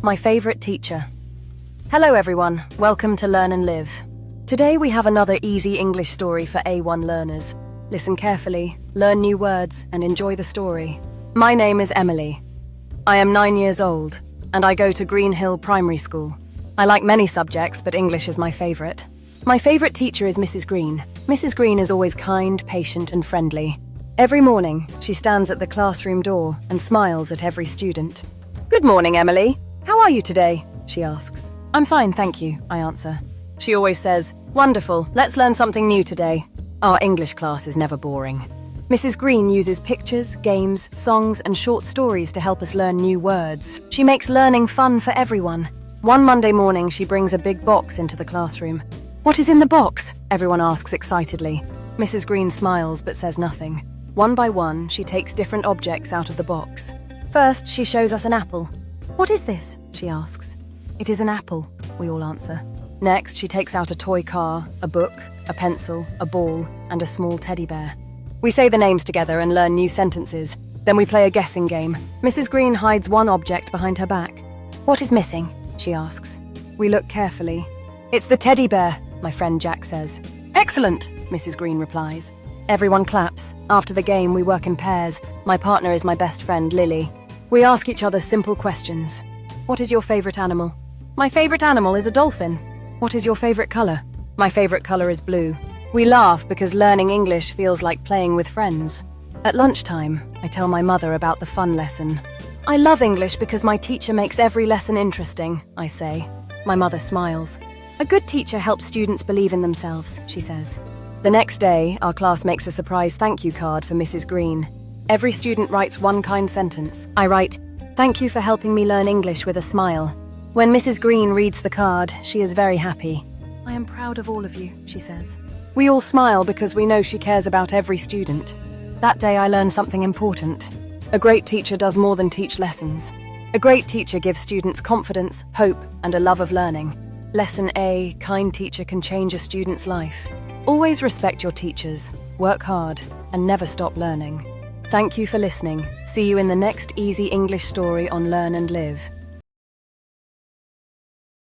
My favorite teacher. Hello everyone, welcome to Learn and Live. Today we have another easy English story for A1 learners. Listen carefully, learn new words, and enjoy the story. My name is Emily. I am 9 years old, and I go to Green Hill Primary School. I like many subjects, but English is my favorite. My favorite teacher is Mrs. Green. Mrs. Green is always kind, patient, and friendly. Every morning, she stands at the classroom door and smiles at every student. Good morning, Emily. How are you today? She asks. I'm fine, thank you, I answer. She always says, wonderful, let's learn something new today. Our English class is never boring. Mrs. Green uses pictures, games, songs, and short stories to help us learn new words. She makes learning fun for everyone. One Monday morning, she brings a big box into the classroom. What is in the box? Everyone asks excitedly. Mrs. Green smiles but says nothing. One by one, she takes different objects out of the box. First, she shows us an apple. What is this? She asks. It is an apple, we all answer. Next, she takes out a toy car, a book, a pencil, a ball, and a small teddy bear. We say the names together and learn new sentences. Then we play a guessing game. Mrs. Green hides one object behind her back. What is missing? She asks. We look carefully. It's the teddy bear, my friend Jack says. Excellent, Mrs. Green replies. Everyone claps. After the game, we work in pairs. My partner is my best friend, Lily. We ask each other simple questions. What is your favorite animal? My favorite animal is a dolphin. What is your favorite color? My favorite color is blue. We laugh because learning English feels like playing with friends. At lunchtime, I tell my mother about the fun lesson. I love English because my teacher makes every lesson interesting, I say. My mother smiles. A good teacher helps students believe in themselves, she says. The next day, our class makes a surprise thank you card for Mrs. Green. Every student writes one kind sentence. I write, "Thank you for helping me learn English with a smile." When Mrs. Green reads the card, she is very happy. I am proud of all of you, she says. We all smile because we know she cares about every student. That day I learned something important. A great teacher does more than teach lessons. A great teacher gives students confidence, hope, and a love of learning. Lesson A, kind teacher can change a student's life. Always respect your teachers, work hard, and never stop learning. Thank you for listening. See you in the next easy English story on Learn and Live.